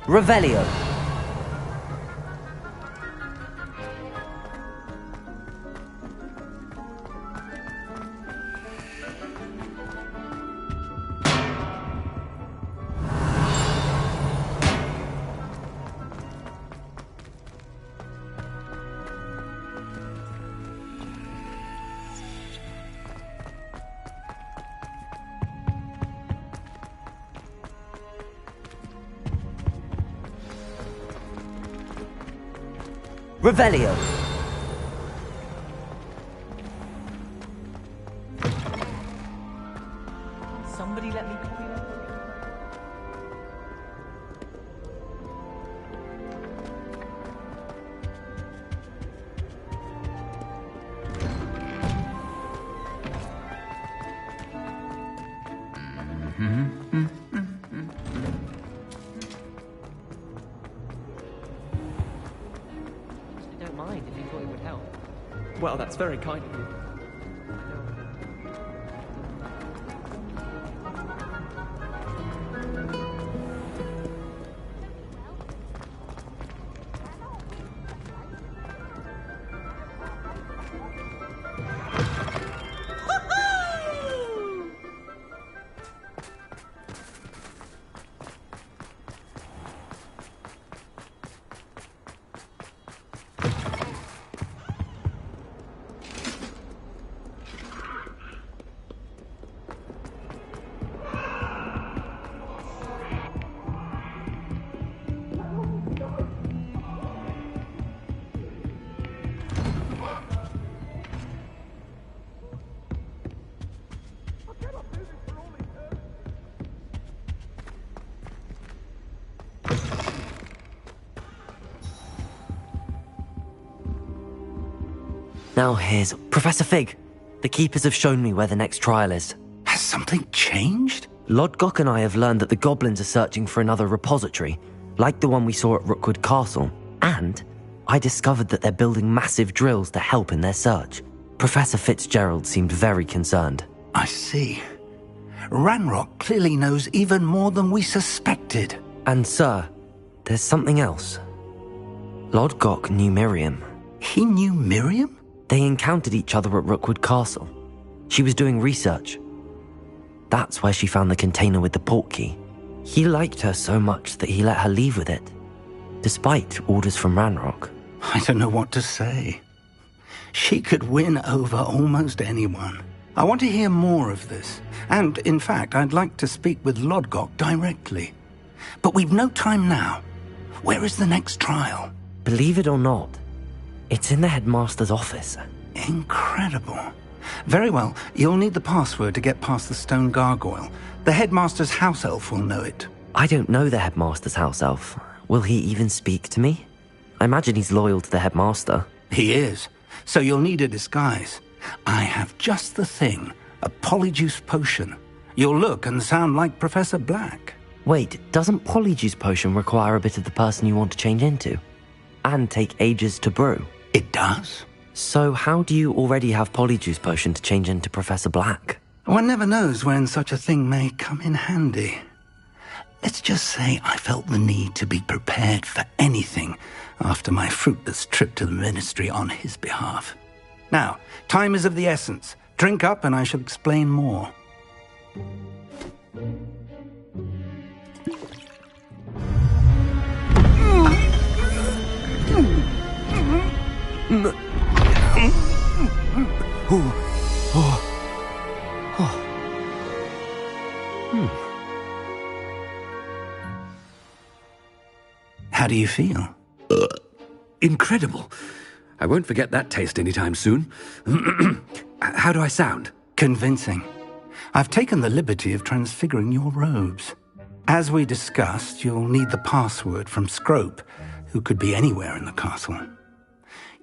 Revelio. Revelio. Somebody let me copy that. Don't mind if you thought it would help. Well, that's very kind of you. Now here's Professor Fig. The Keepers have shown me where the next trial is. Has something changed? Lodgok and I have learned that the goblins are searching for another repository, like the one we saw at Rookwood Castle. And I discovered that they're building massive drills to help in their search. Professor Fitzgerald seemed very concerned. I see. Ranrock clearly knows even more than we suspected. And sir, there's something else. Lodgok knew Miriam. He knew Miriam? They encountered each other at Rookwood Castle. She was doing research. That's where she found the container with the portkey. He liked her so much that he let her leave with it, despite orders from Ranrock. I don't know what to say. She could win over almost anyone. I want to hear more of this. And, in fact, I'd like to speak with Lodgok directly. But we've no time now. Where is the next trial? Believe it or not, it's in the headmaster's office. Incredible. Very well, you'll need the password to get past the stone gargoyle. The headmaster's house elf will know it. I don't know the headmaster's house elf. Will he even speak to me? I imagine he's loyal to the headmaster. He is. So you'll need a disguise. I have just the thing. A polyjuice potion. You'll look and sound like Professor Black. Wait, doesn't Polyjuice Potion require a bit of the person you want to change into? And take ages to brew? It does. So how do you already have Polyjuice Potion to change into Professor Black? One never knows when such a thing may come in handy. Let's just say I felt the need to be prepared for anything after my fruitless trip to the ministry on his behalf. Now, time is of the essence. Drink up and I shall explain more. How do you feel? Incredible. I won't forget that taste anytime soon. How do I sound? Convincing. I've taken the liberty of transfiguring your robes. As we discussed, you'll need the password from Scrope, who could be anywhere in the castle.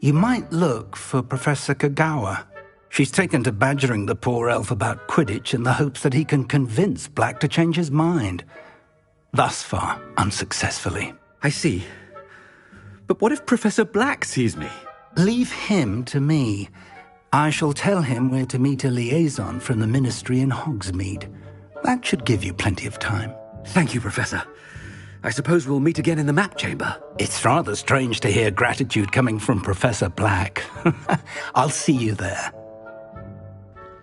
You might look for Professor Kagawa. She's taken to badgering the poor elf about Quidditch in the hopes that he can convince Black to change his mind. Thus far, unsuccessfully. I see. But what if Professor Black sees me? Leave him to me. I shall tell him where to meet a liaison from the ministry in Hogsmeade. That should give you plenty of time. Thank you, Professor. I suppose we'll meet again in the map chamber. It's rather strange to hear gratitude coming from Professor Black. I'll see you there.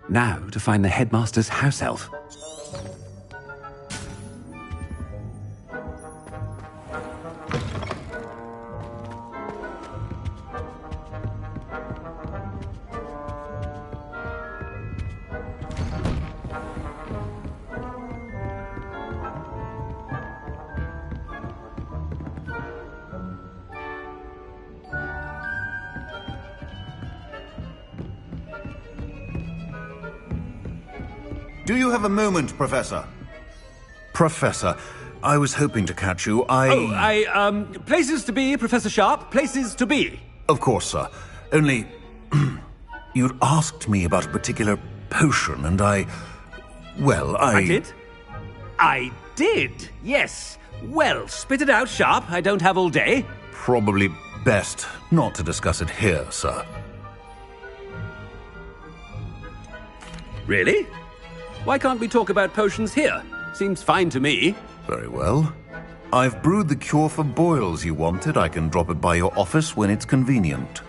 Now to find the headmaster's house elf. Do you have a moment, Professor? Professor, I was hoping to catch you. Places to be, Professor Sharp, places to be. Of course, sir. Only, you'd asked me about a particular potion, and I did? I did, yes. Well, spit it out, Sharp. I don't have all day. Probably best not to discuss it here, sir. Really? Why can't we talk about potions here? Seems fine to me. Very well. I've brewed the cure for boils you wanted. I can drop it by your office when it's convenient.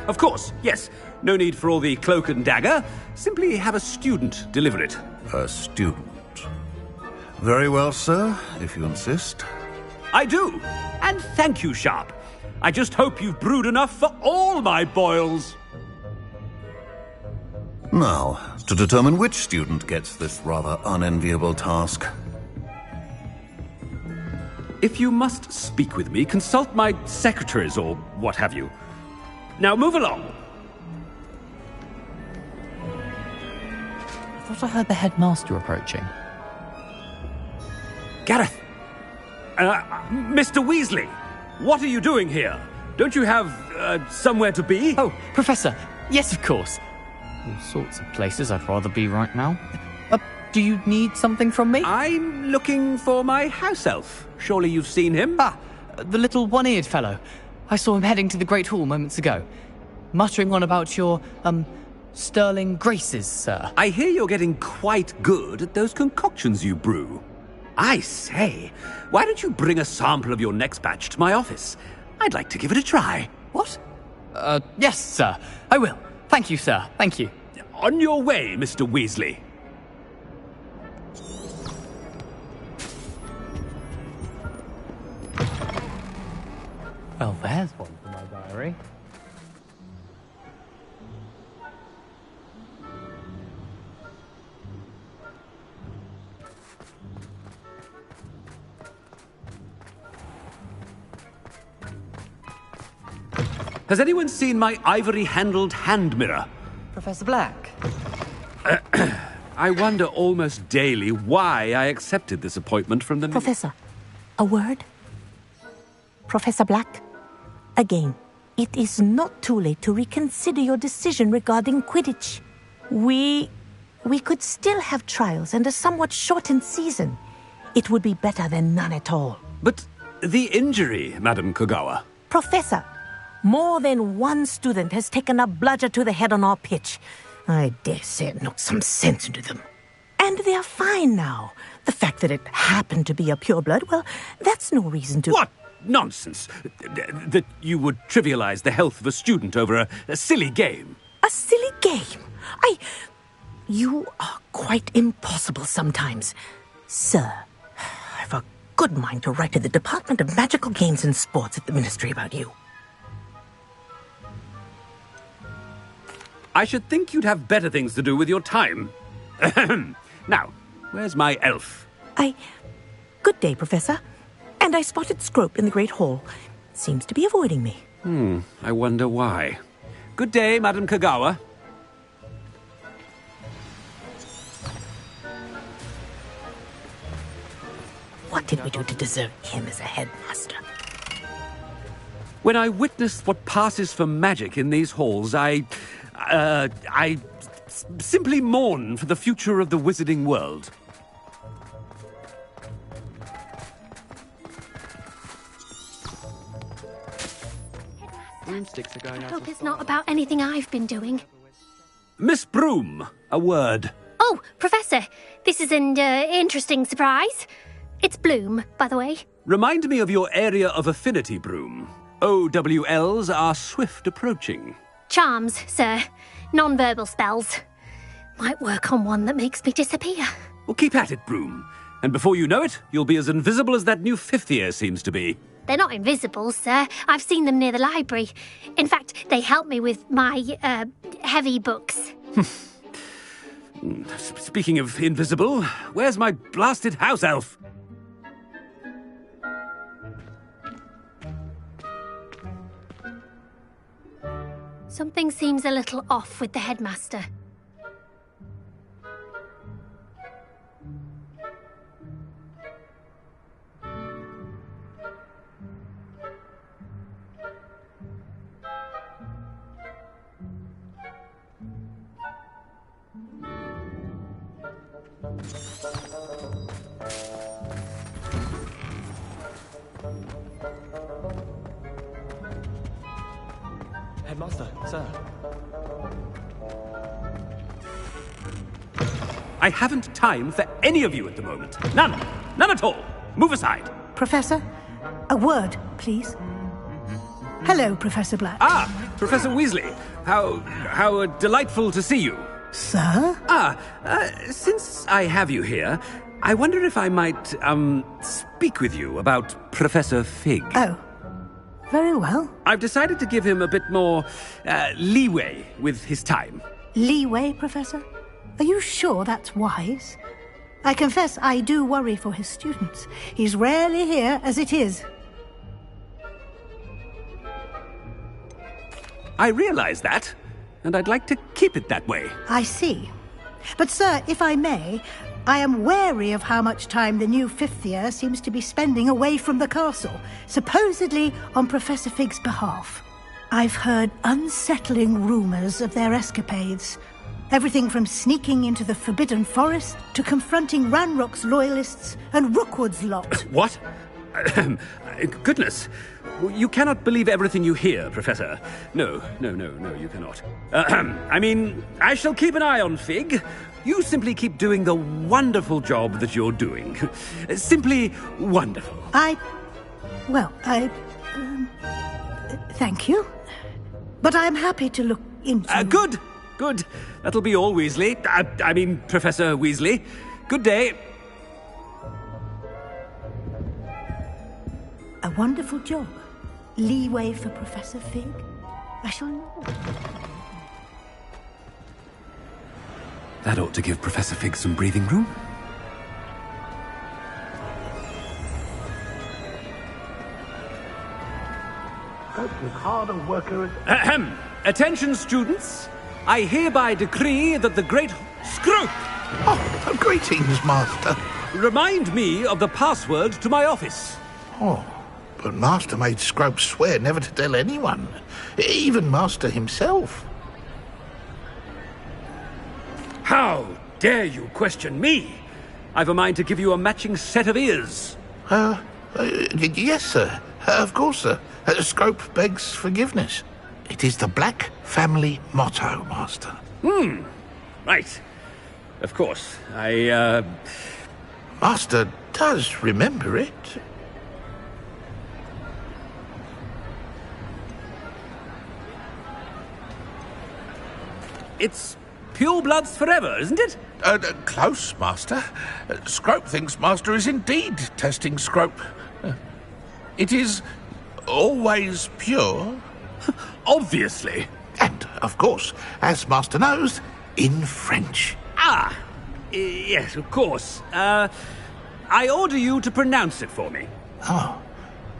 Of course, yes. No need for all the cloak and dagger. Simply have a student deliver it. A student. Very well, sir, if you insist. I do. And thank you, Sharp. I just hope you've brewed enough for all my boils. Now, to determine which student gets this rather unenviable task. If you must speak with me, consult my secretaries or what have you. Now move along. I thought I heard the headmaster approaching. Gareth! Mr. Weasley, what are you doing here? Don't you have, somewhere to be? Oh, Professor, yes, of course. All sorts of places I'd rather be right now. Do you need something from me? I'm looking for my house elf. Surely you've seen him? Ah, the little one-eared fellow. I saw him heading to the Great Hall moments ago, muttering on about your, sterling graces, sir. I hear you're getting quite good at those concoctions you brew. I say, why don't you bring a sample of your next batch to my office? I'd like to give it a try. What? Yes, sir. I will. Thank you, sir. Thank you. On your way, Mr. Weasley. Well, there's one for my diary. Has anyone seen my ivory-handled hand mirror? Professor Black. I wonder almost daily why I accepted this appointment from the... Professor, a word? Professor Black, again, it is not too late to reconsider your decision regarding Quidditch. We could still have trials and a somewhat shortened season. It would be better than none at all. But the injury, Madam Kogawa. Professor, more than one student has taken a bludger to the head on our pitch. I dare say it knocked some sense into them. And they're fine now. The fact that it happened to be a pureblood, well, that's no reason to... What nonsense! That you would trivialize the health of a student over a silly game. A silly game? You are quite impossible sometimes. Sir, I've a good mind to write to the Department of Magical Games and Sports at the Ministry about you. I should think you'd have better things to do with your time. Now, where's my elf? Good day, Professor. And I spotted Scrope in the Great Hall. Seems to be avoiding me. I wonder why. Good day, Madam Kogawa. What did we do to deserve him as a headmaster? When I witness what passes for magic in these halls, I simply mourn for the future of the wizarding world. Broomsticks are going I out hope of it's style. not about anything I've been doing. Miss Broom, a word. Oh, Professor, this is an interesting surprise. It's Bloom, by the way. Remind me of your area of affinity, Broom. OWLs are swift approaching. Charms, sir. Non-verbal spells. Might work on one that makes me disappear. Well, keep at it, Broom. And before you know it, you'll be as invisible as that new fifth year seems to be. They're not invisible, sir. I've seen them near the library. In fact, they help me with my, heavy books. Speaking of invisible, where's my blasted house elf? Something seems a little off with the headmaster. Headmaster, sir. I haven't time for any of you at the moment. None. None at all. Move aside. Professor, a word, please. Hello, Professor Black. Ah, Professor Weasley. How delightful to see you. Sir? Since I have you here, I wonder if I might, speak with you about Professor Fig. Oh, very well. I've decided to give him a bit more, leeway with his time. Leeway, Professor? Are you sure that's wise? I confess I do worry for his students. He's rarely here as it is. I realize that, and I'd like to keep it that way. I see. But, sir, if I may, I am wary of how much time the new fifth year seems to be spending away from the castle, supposedly on Professor Fig's behalf. I've heard unsettling rumours of their escapades. Everything from sneaking into the Forbidden Forest to confronting Ranrock's loyalists and Rookwood's lot. What? Goodness. You cannot believe everything you hear, Professor. No, you cannot. I mean, I shall keep an eye on Fig. You simply keep doing the wonderful job that you're doing. Simply wonderful. Thank you. But I'm happy to look into... Good. That'll be all, Weasley. I mean, Professor Weasley. Good day. A wonderful job. Leeway for Professor Fig? I shall know. That ought to give Professor Fig some breathing room. Ahem. Attention, students. I hereby decree that the great Scrope... Oh, greetings, Master. Remind me of the password to my office. Oh, but Master made Scrope swear never to tell anyone, even Master himself. How dare you question me? I've a mind to give you a matching set of ears. Yes, sir. Of course, sir. Scrope begs forgiveness. It is the Black family motto, Master. Right. Of course. Master does remember it. It's pure bloods forever, isn't it? Close, Master. Scrope thinks Master is indeed testing Scrope. It is always pure. Obviously. And, of course, as Master knows, in French. Yes, of course. I order you to pronounce it for me. Oh,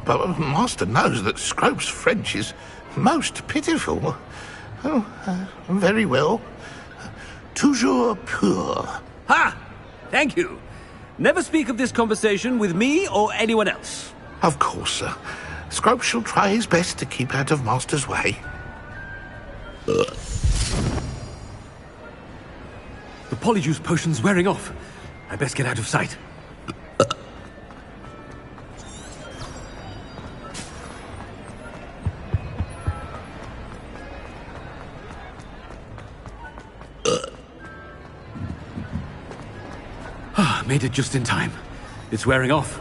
but Master knows that Scrope's French is most pitiful. Oh, very well. Toujours pur. Ha! Thank you. Never speak of this conversation with me or anyone else. Of course, sir. Scrope shall try his best to keep out of Master's way. The polyjuice potion's wearing off. I best get out of sight. Made it just in time. It's wearing off.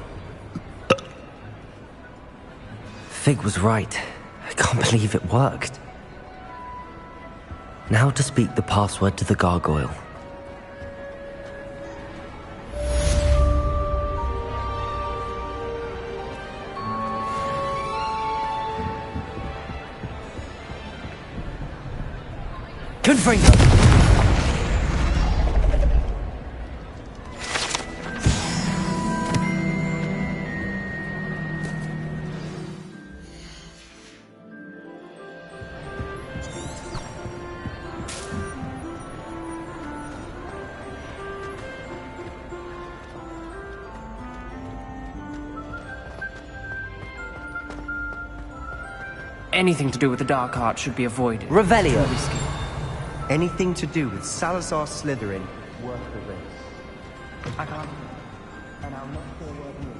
Fig was right. I can't believe it worked. Now to speak the password to the gargoyle. Confringo! Anything to do with the dark art should be avoided. Revelio! Too risky. Anything to do with Salazar Slytherin, worth the risk. I can't. And I'll not say a word more.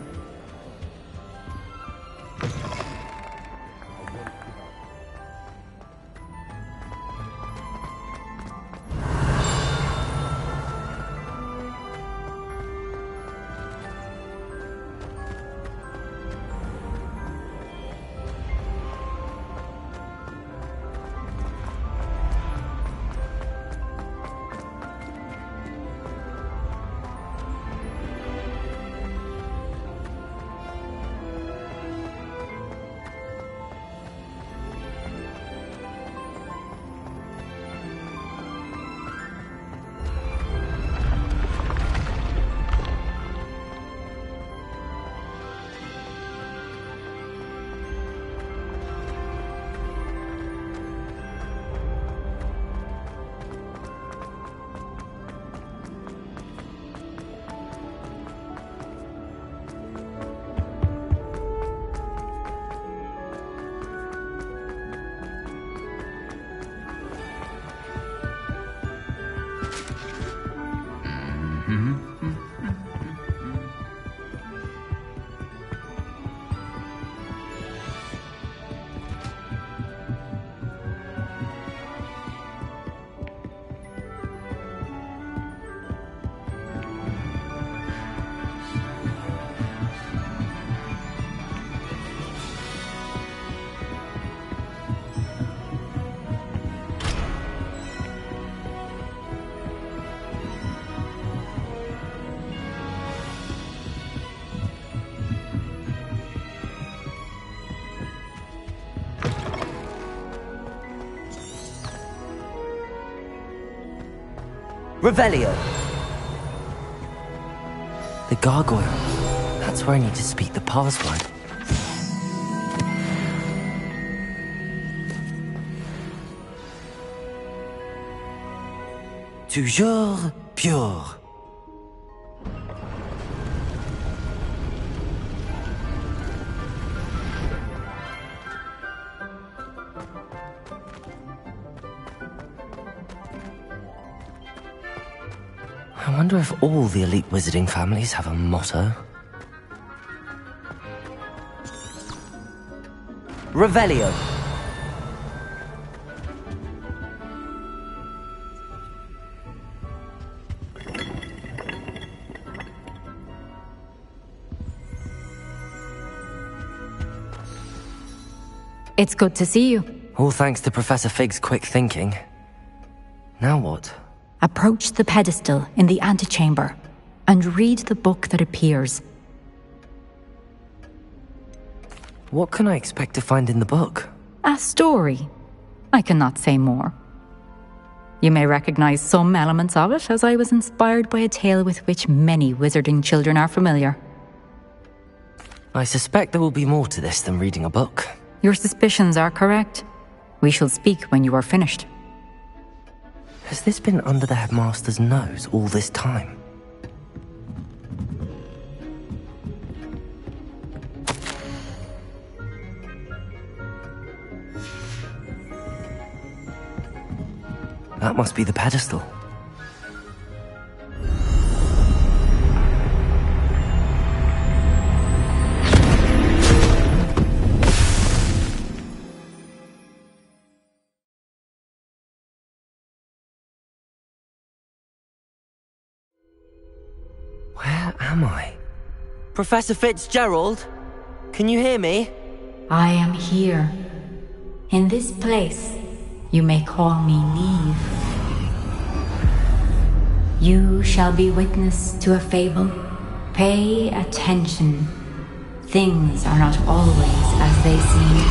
Revelio! The gargoyle. That's where I need to speak the password. Toujours pure. I wonder if all the elite wizarding families have a motto. Revelio. It's good to see you. All thanks to Professor Fig's quick thinking. Now what? Approach the pedestal in the antechamber and read the book that appears. What can I expect to find in the book? A story. I cannot say more. You may recognize some elements of it, as I was inspired by a tale with which many wizarding children are familiar. I suspect there will be more to this than reading a book. Your suspicions are correct. We shall speak when you are finished. Has this been under the headmaster's nose all this time? That must be the pedestal. Where am I? Professor Fitzgerald? Can you hear me? I am here. In this place, you may call me Neve. You shall be witness to a fable. Pay attention. Things are not always as they seem.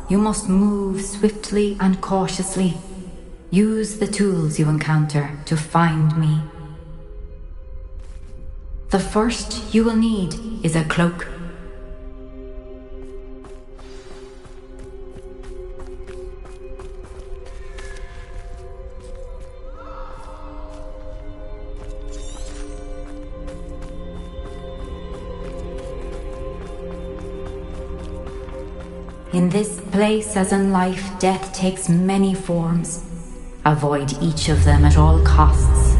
You must move swiftly and cautiously. Use the tools you encounter to find me. The first you will need is a cloak. In this place, as in life, death takes many forms. Avoid each of them at all costs.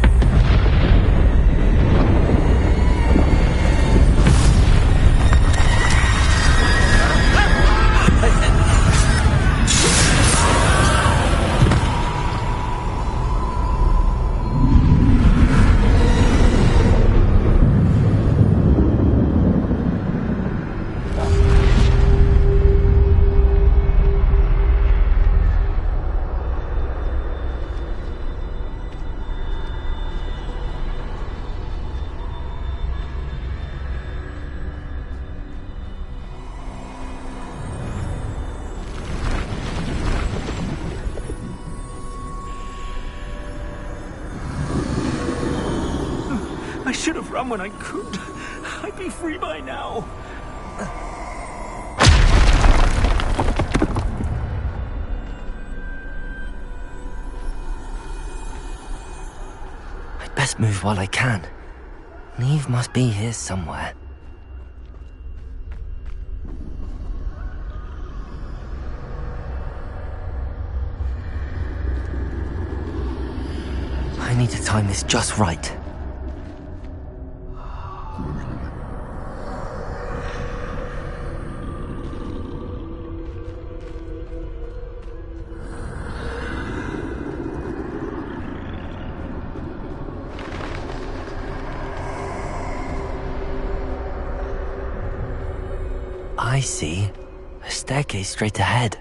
I should have run when I could. I'd be free by now. I'd best move while I can. Neve must be here somewhere. I need to time this just right. I see. A staircase straight ahead.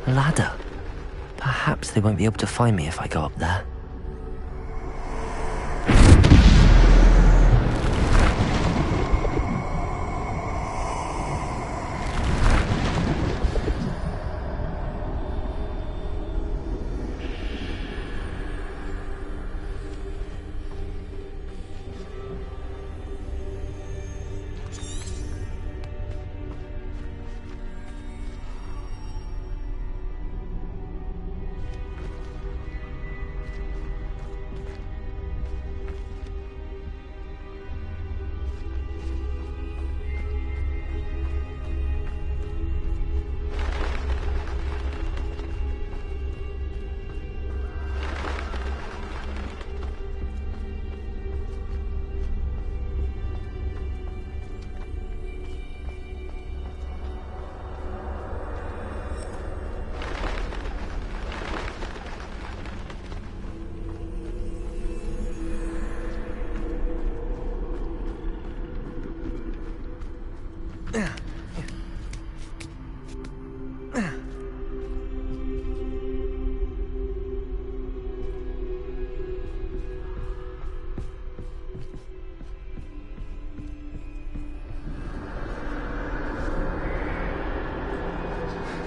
A ladder. Perhaps they won't be able to find me if I go up there.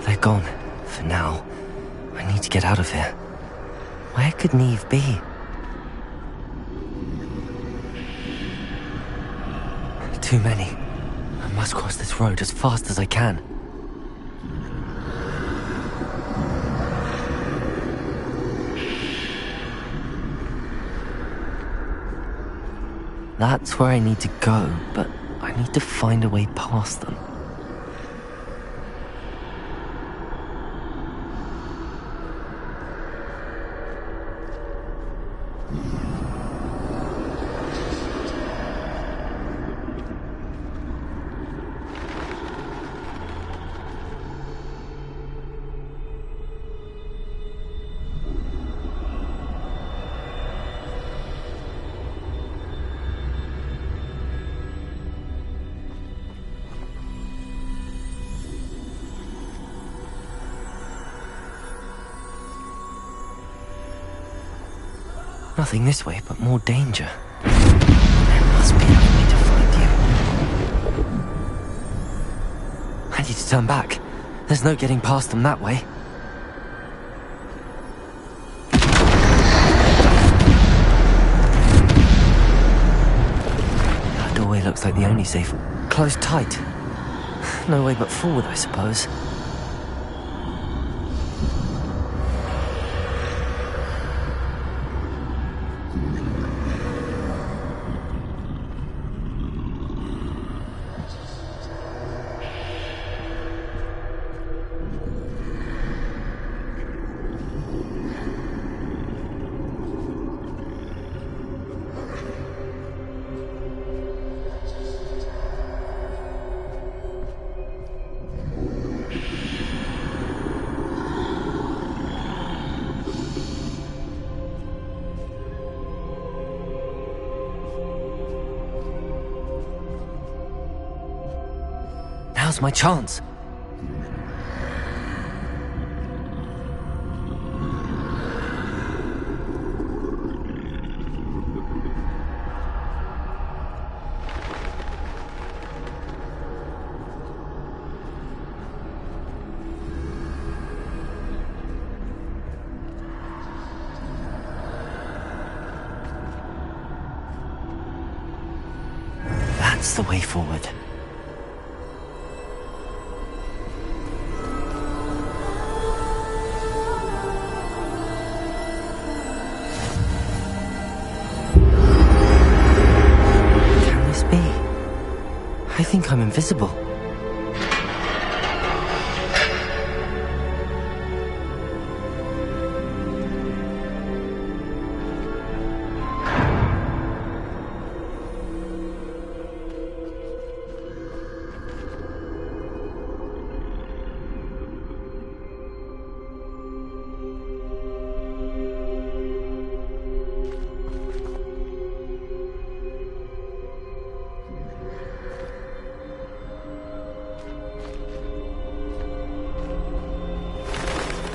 They're gone, for now. I need to get out of here. Where could Neve be? Too many. I must cross this road as fast as I can. That's where I need to go, but I need to find a way past them. Nothing this way, but more danger. There must be another way to find you. I need to turn back. There's no getting past them that way. That doorway looks like the only safe. Closed tight. No way but forward, I suppose. Now's my chance. That's the way forward. I think I'm invisible.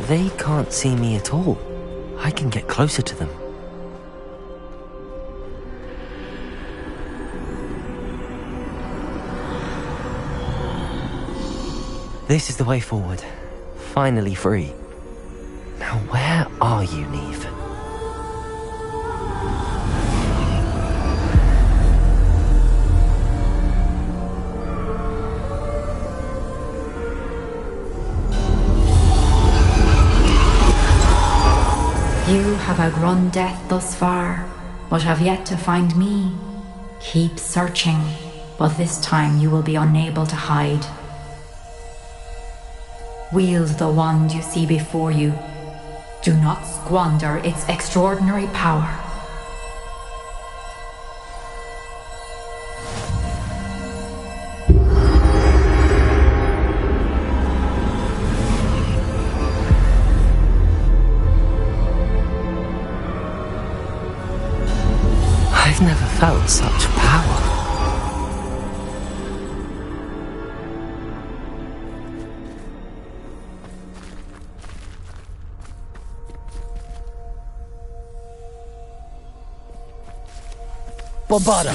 They can't see me at all. I can get closer to them. This is the way forward. Finally free. Now where are you, Neve? You have outrun death thus far, but have yet to find me. Keep searching, but this time you will be unable to hide. Wield the wand you see before you. Do not squander its extraordinary power. I've never felt such power. Bombarda!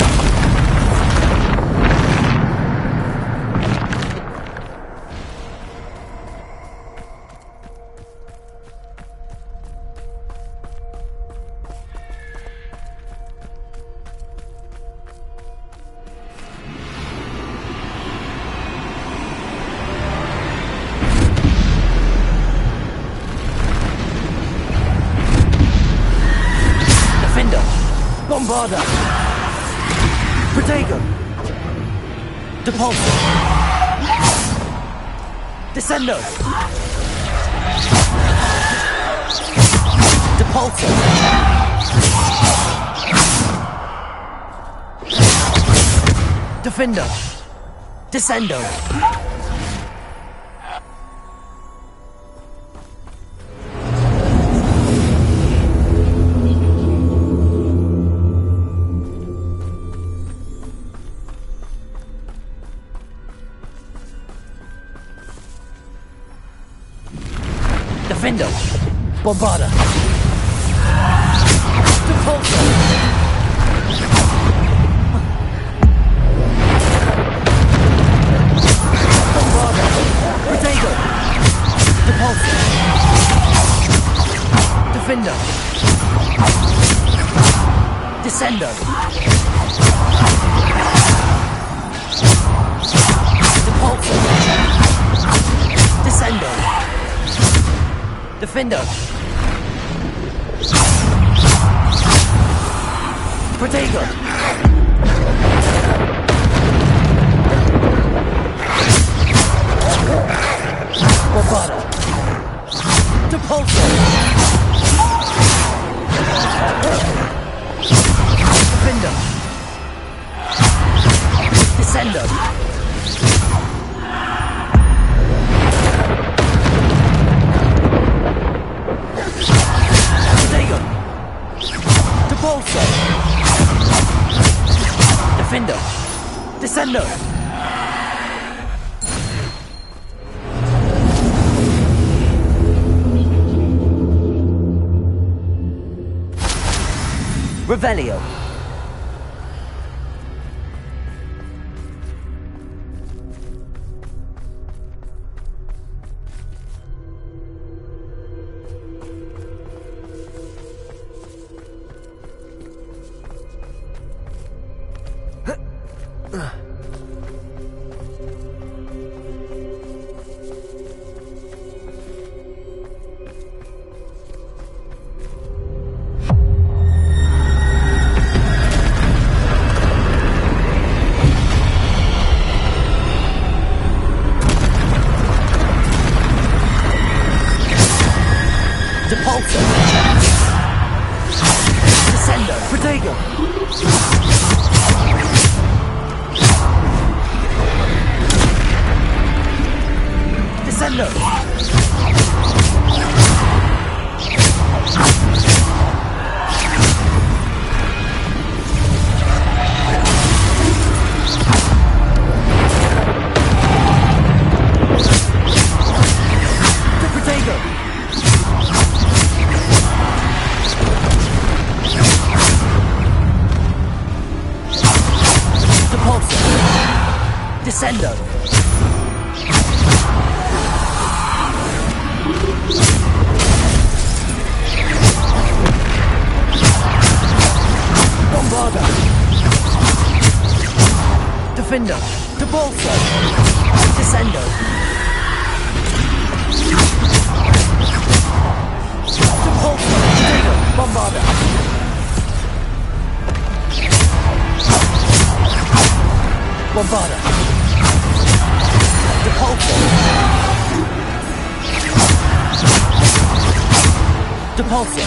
Bombarda! Protego! Depulso! Descendo! Depulso! Defendo! Descendo! Defendo! Bombarda! Depulso! Bombarda! Protego! Depulso! Defendo! Descendo! Depulso! Descendo! Defendo! Protego! Bombarda! Depulso! Defendo! Descendo! Protego! Depulso! Defendo! Descendo! Revelio! Depulso! Descendo! Protego! Descendo! Protego! Depulso! Descendo! Bombarda! Defendo! Depulso! Descendo! Depulso! Protego! Bombarda! Bombarda! Depulso! Depulso!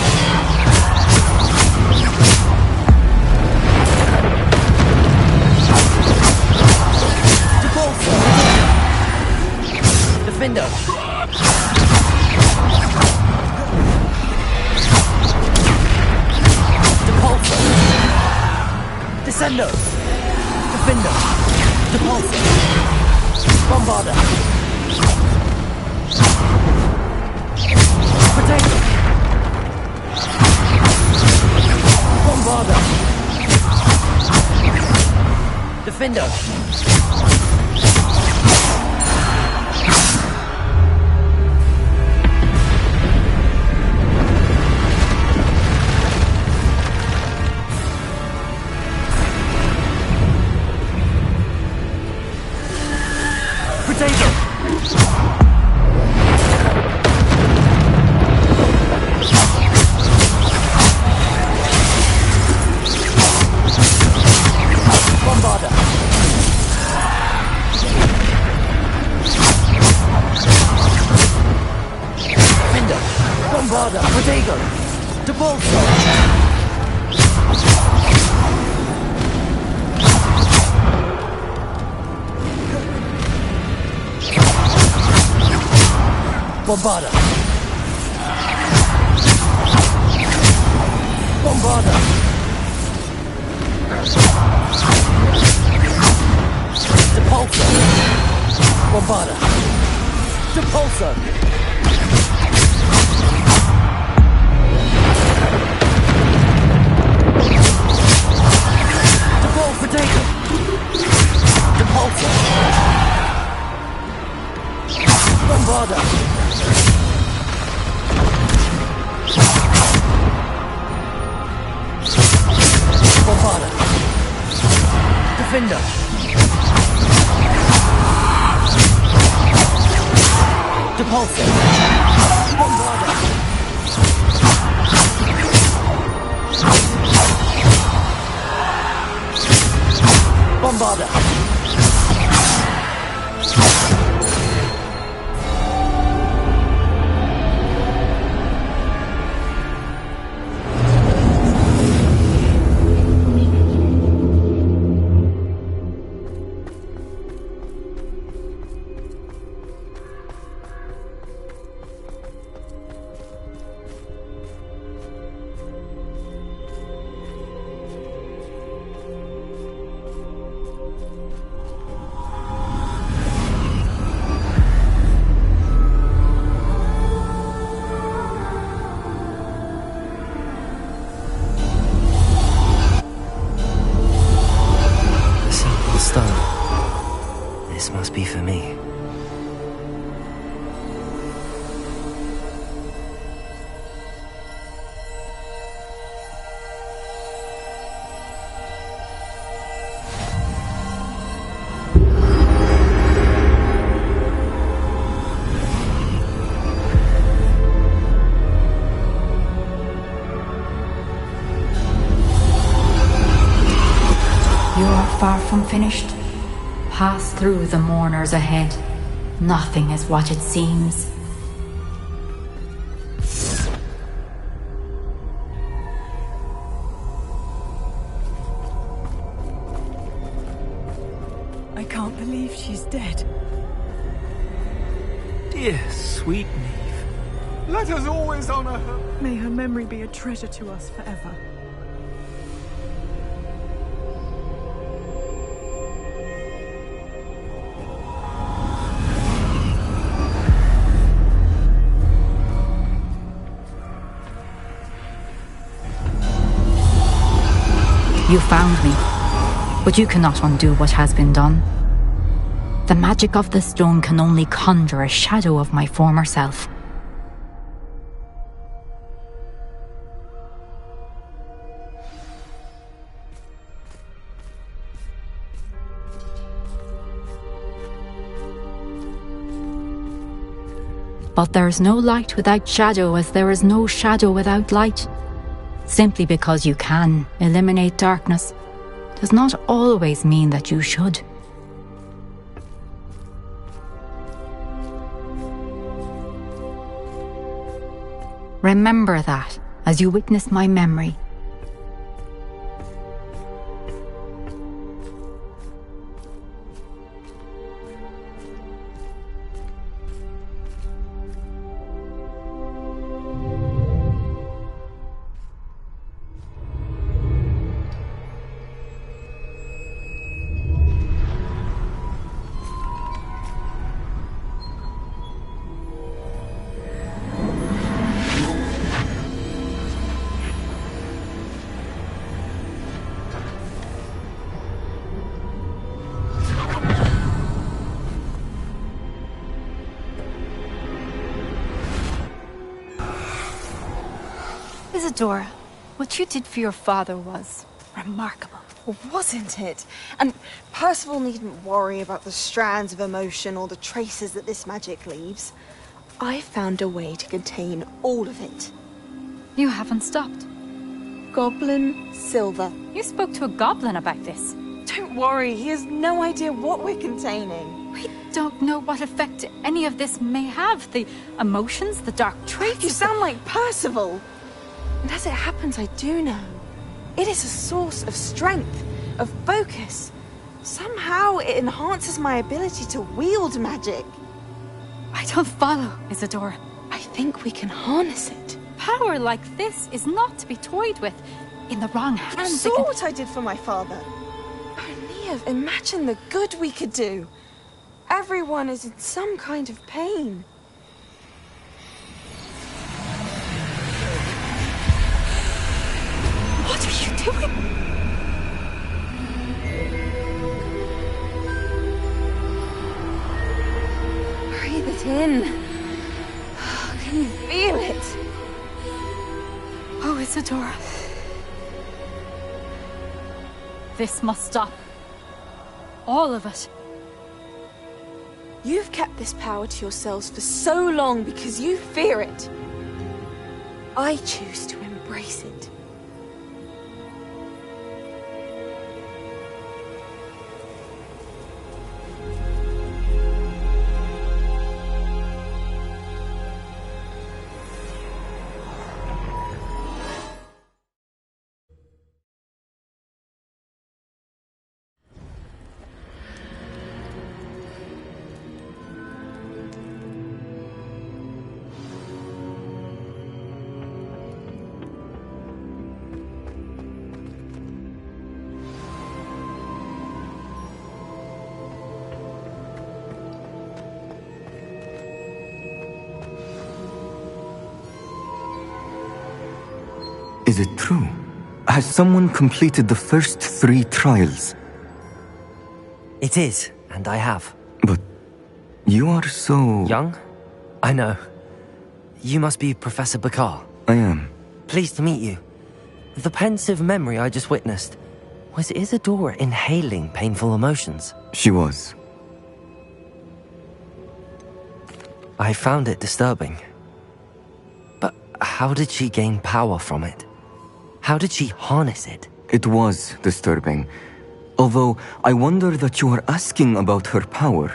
Depulso! Defendo! Depulso! Descendo! Defendo! Depulso! Bombarda! Protego! Bombarda! Defendo! Protego! Protego! Debolso! Bombarda! Bombarda! Depulso! Bombarda! Depulso! Depol Potato! Depulso! Bombarda! Bombarda! Defender! Depulso! Bombarda! Bombarda! This must be for me. You are far from finished. Pass through the mourners ahead. Nothing is what it seems. I can't believe she's dead. Dear, sweet Neve. Let us always honor her. May her memory be a treasure to us forever. You found me, but you cannot undo what has been done. The magic of the stone can only conjure a shadow of my former self. But there is no light without shadow, as there is no shadow without light. Simply because you can eliminate darkness does not always mean that you should. Remember that as you witness my memory. Isadora, what you did for your father was remarkable. Wasn't it? And Percival needn't worry about the strands of emotion or the traces that this magic leaves. I found a way to contain all of it. You haven't stopped. Goblin Silver. You spoke to a goblin about this. Don't worry, he has no idea what we're containing. We don't know what effect any of this may have. The emotions, the dark traits. You sound like Percival. And as it happens, I do know. It is a source of strength, of focus. Somehow it enhances my ability to wield magic. I don't follow, Isadora. I think we can harness it. Power like this is not to be toyed with. In the wrong hands, You saw what I did for my father. Oh, Neve, imagine the good we could do. Everyone is in some kind of pain. What are you doing? Breathe it in. Can you feel it? Oh, Isadora. This must stop. All of it. You've kept this power to yourselves for so long because you fear it. I choose to embrace it. Is it true? Has someone completed the first 3 trials? It is, and I have. But you are so... Young? I know. You must be Professor Bakar. I am. Pleased to meet you. The pensive memory I just witnessed, was Isadora inhaling painful emotions? She was. I found it disturbing. But how did she gain power from it? How did she harness it? It was disturbing. Although, I wonder that you are asking about her power.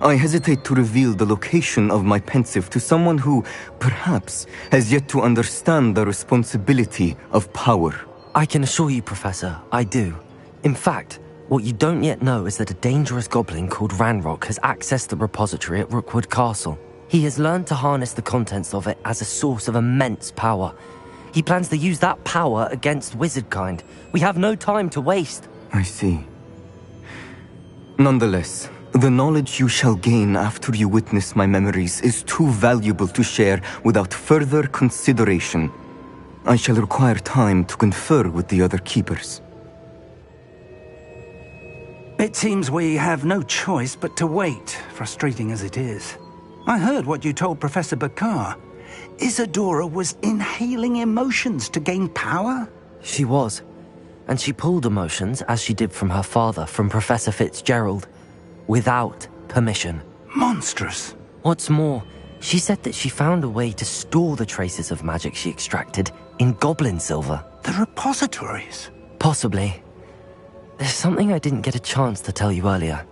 I hesitate to reveal the location of my pensive to someone who, perhaps, has yet to understand the responsibility of power. I can assure you, Professor, I do. In fact, what you don't yet know is that a dangerous goblin called Ranrock has accessed the repository at Rookwood Castle. He has learned to harness the contents of it as a source of immense power. He plans to use that power against wizardkind. We have no time to waste. I see. Nonetheless, the knowledge you shall gain after you witness my memories is too valuable to share without further consideration. I shall require time to confer with the other keepers. It seems we have no choice but to wait, frustrating as it is. I heard what you told Professor Bakar. Isadora was inhaling emotions to gain power? She was. And she pulled emotions, as she did from her father, from Professor Fitzgerald, without permission. Monstrous. What's more, she said that she found a way to store the traces of magic she extracted in goblin silver. The repositories? Possibly. There's something I didn't get a chance to tell you earlier.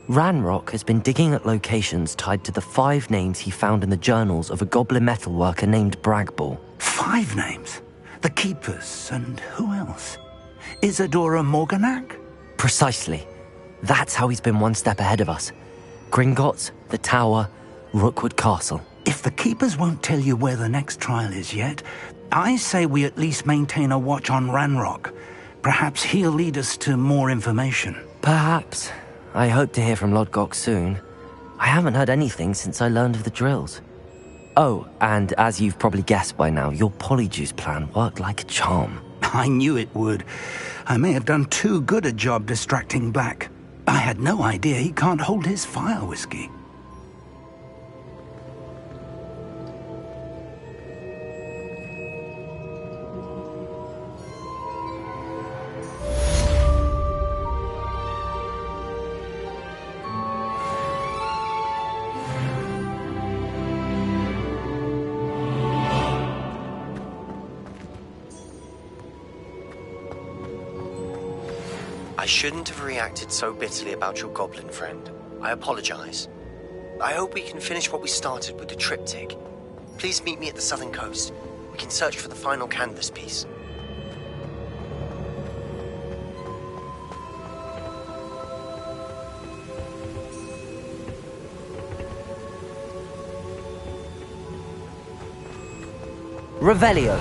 Ranrock has been digging at locations tied to the 5 names he found in the journals of a goblin metalworker named Bragball. 5 names? The Keepers, and who else? Isadora Morganac? Precisely. That's how he's been one step ahead of us. Gringotts, the Tower, Rookwood Castle. If the Keepers won't tell you where the next trial is yet, I say we at least maintain a watch on Ranrock. Perhaps he'll lead us to more information. Perhaps. I hope to hear from Lodgok soon. I haven't heard anything since I learned of the drills. Oh, and as you've probably guessed by now, your Polyjuice plan worked like a charm. I knew it would. I may have done too good a job distracting Black. I had no idea he can't hold his fire whiskey. I shouldn't have reacted so bitterly about your goblin friend. I apologize. I hope we can finish what we started with the triptych. Please meet me at the southern coast. We can search for the final canvas piece. Revelio.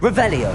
Revelio.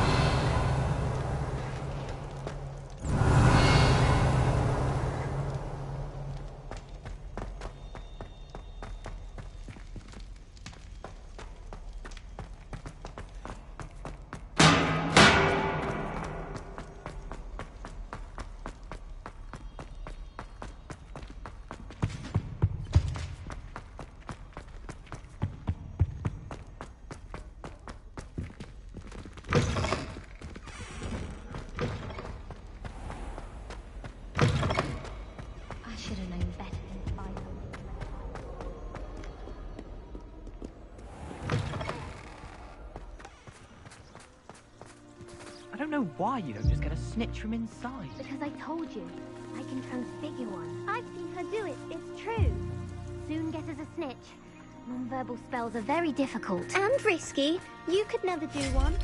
I don't know why you don't just get a snitch from inside. Because I told you, I can transfigure one. I've seen her do it, it's true. Soon get us a snitch. Non-verbal spells are very difficult. And risky. You could never do one.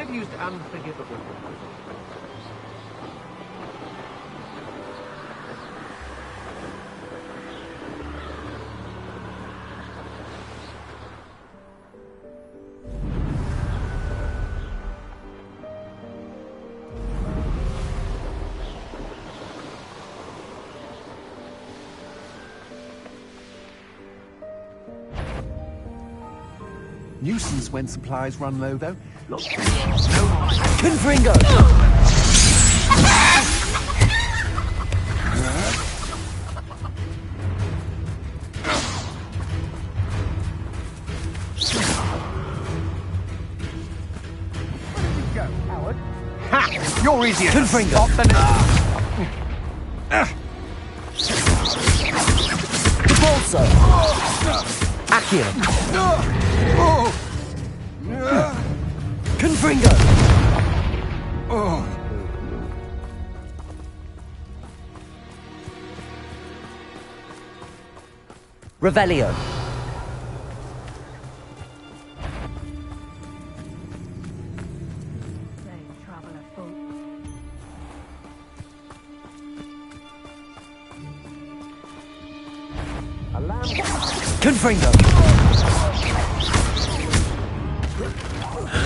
have used unforgivable. Nuisance when supplies run low, though. Confringo! Go, Howard. Ha! You're easier. Confringo! Stop than... Balso! Accio! Confringo! Revelio! Confringo!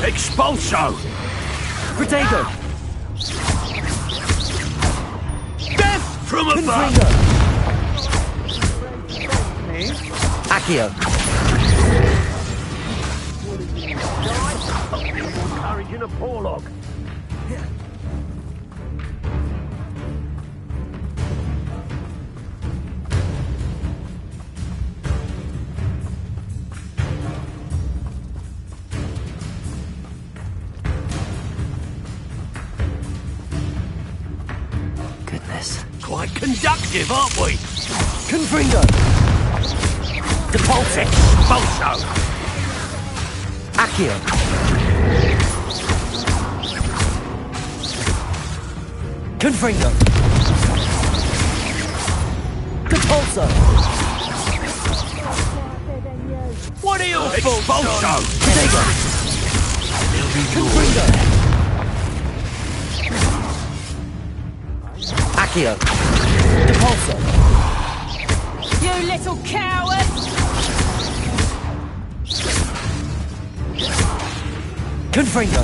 Expulso! Protego! Death from above! Confringo! Accio! Courage in a Porlock. Quite conductive, aren't we? Confringo! Depulse! Balso! Accio! Confringo! Depulso! What are your faults? Balso! Protego! Confringo! Accio! Depulso! You little coward! Confringo!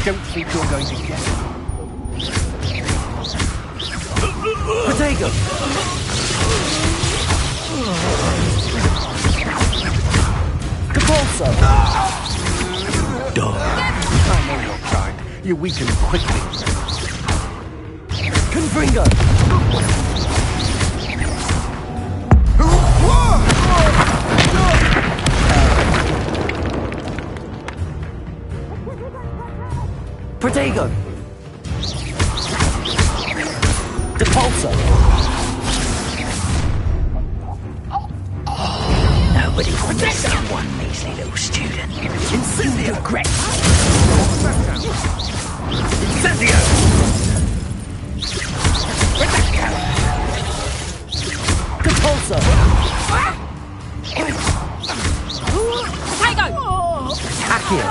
Don't think you're going to get it. Protego! Depulso! I know your kind. You weaken quickly. Confringo! Protego! Depulso! Nobody wants one measly little student. Incendio! Correct! Incendio! Depulso! Protego! Accio!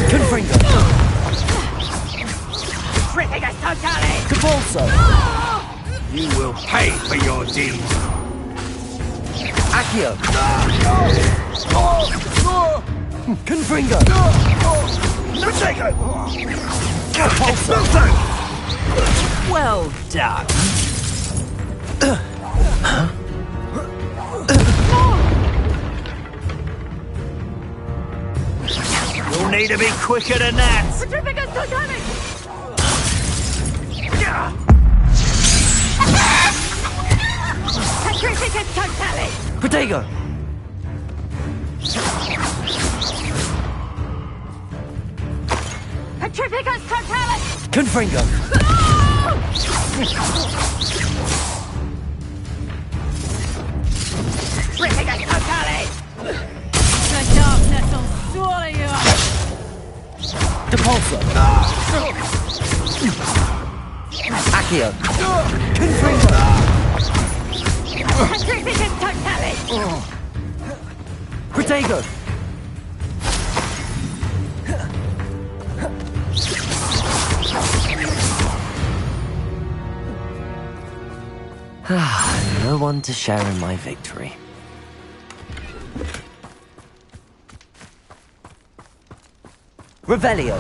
Confringo! Critical totally! Depulso! You will pay for your deeds! Accio! Confringo! Protego! Depulso! Well done. You'll need to be quicker than that! Critical totally! Critical totally! Protego! Critical totally! Confringo! Critical totally! The darkness will swallow you up! Depulso! Accio! Confringo! Critical totally! Protego! No one to share in my victory. Revelio!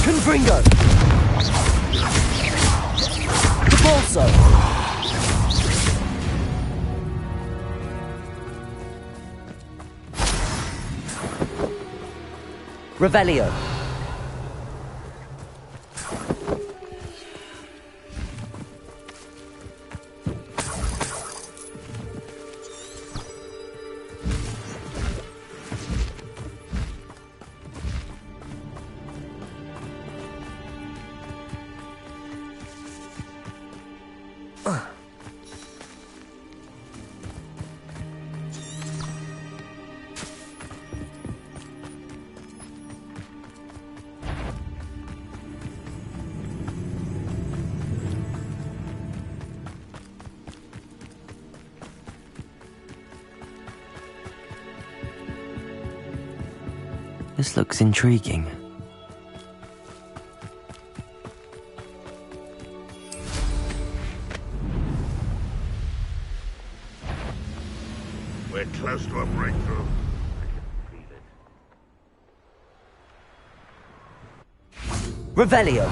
Confringo! Repulso! Revelio! This looks intriguing. We're close to a breakthrough. Revelio!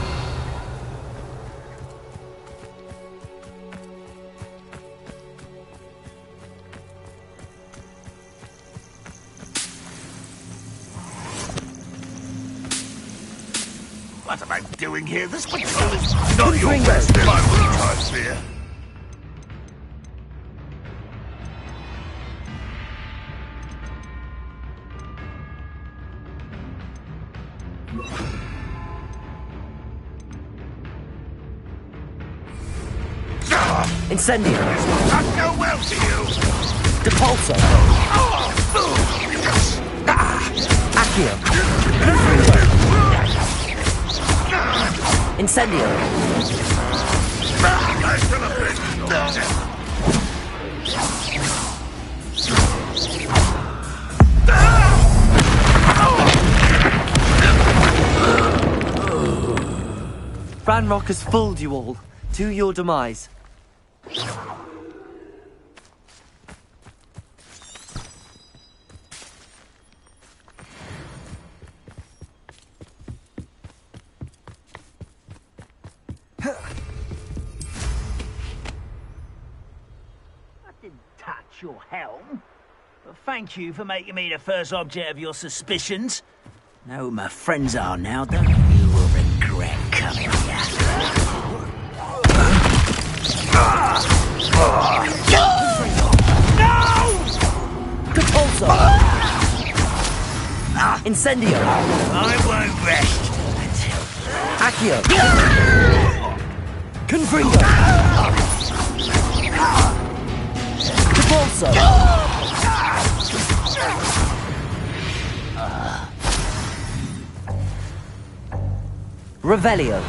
What am I doing here? This patrol is not your best time here. Incendio! This will not go well to you! Depulso! Accio! Incendio! Ranrock has fooled you all, to your demise. Your helm, but thank you for making me the first object of your suspicions. Know who my friends are now, don't you? You will regret coming here. No! Depulso! Incendio! I won't rest Accio! Confringo! Depulso! Revelio!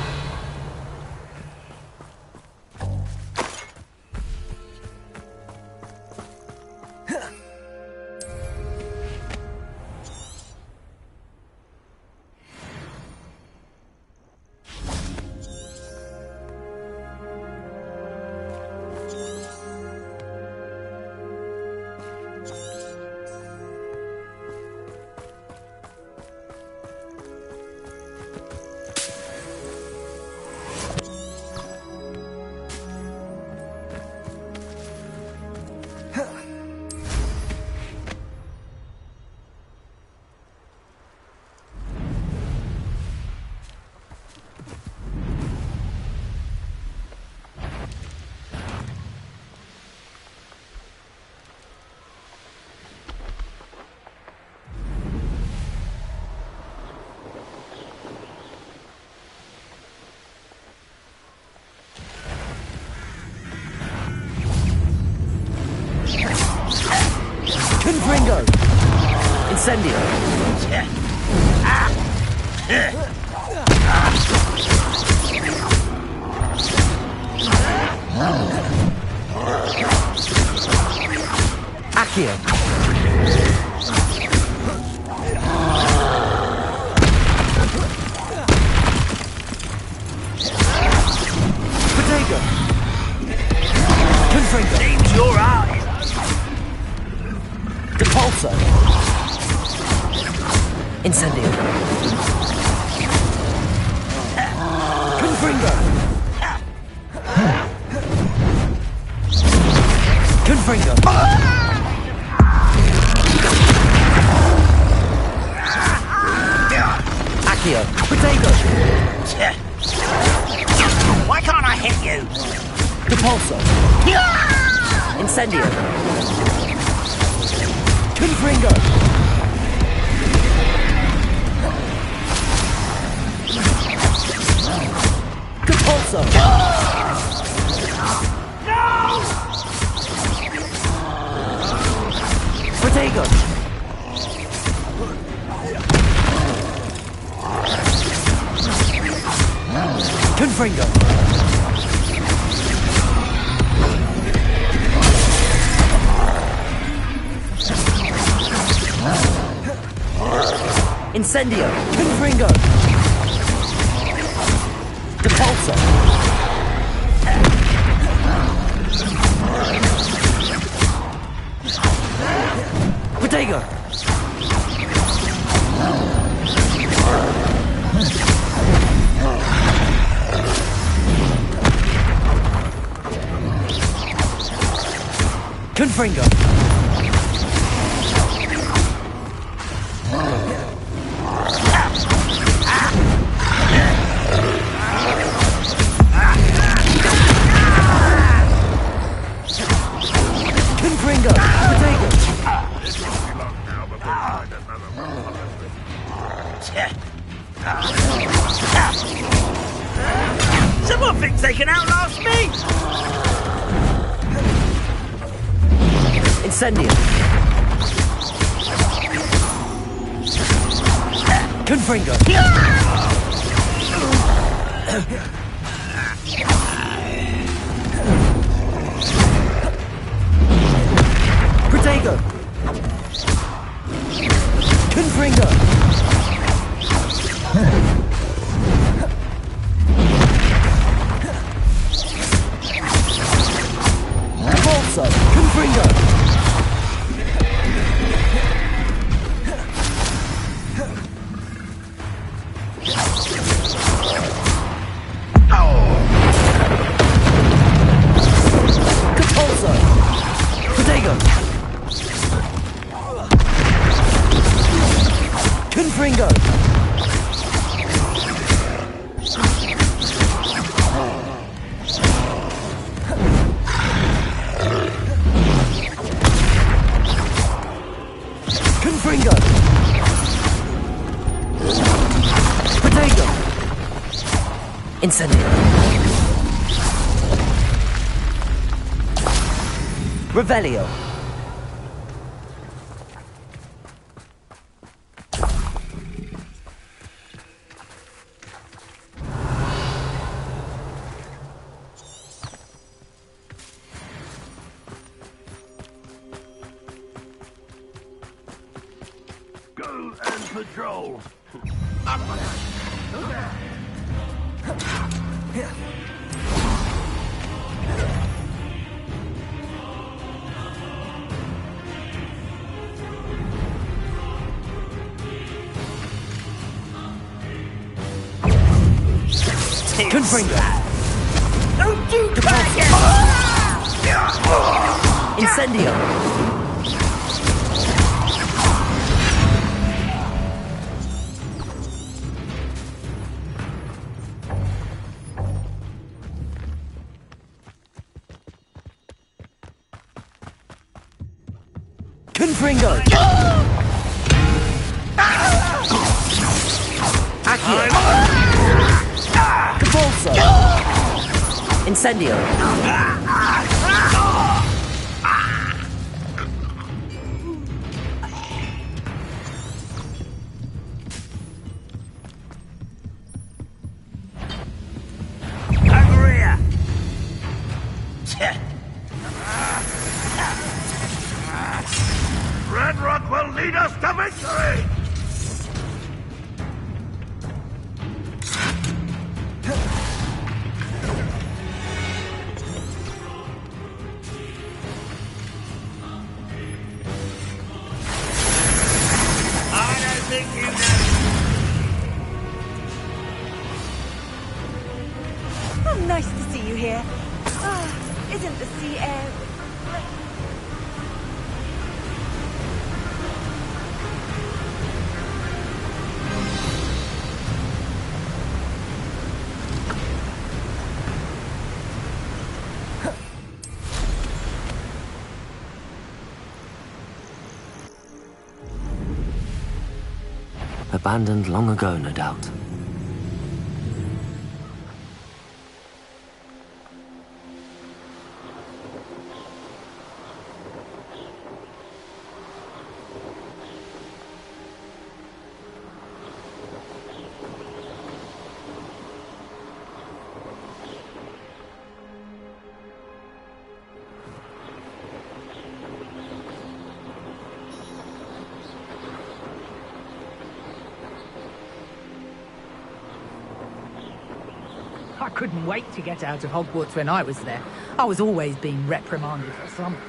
Confringo! Incendio! Accio! Potato! Confringo! Seems your eyes. Depulso! Incendio! Confringo! Confringo! Accio! Potato! Why can't I hit you? Depulso! Incendio! Confringo! Depulso! Protego! Confringo! Incendio! Confringo! Depulso! Protego! Confringo! Confringo! Potato! Someone thinks they can outlast me? Incendio! Confringo! Protego! Confringo! Depulso! Confringo! Depulso! Protego! Confringo! Confringo! Potato! Incendio! Revelio! Go and patrol. Confringo! Don't do that! Incendio! Confringo! Accio! Depulso! Incendio! rock will lead us to victory! I don't think you know. Oh, nice to see you here. Ah, isn't the sea air... Abandoned long ago, no doubt. I couldn't wait to get out of Hogwarts when I was there. I was always being reprimanded for something.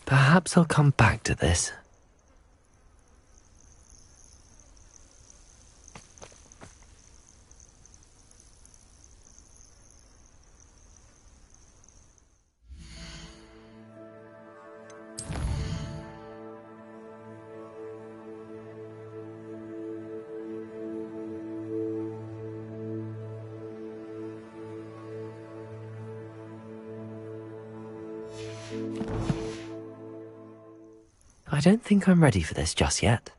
Perhaps I'll come back to this. I don't think I'm ready for this just yet.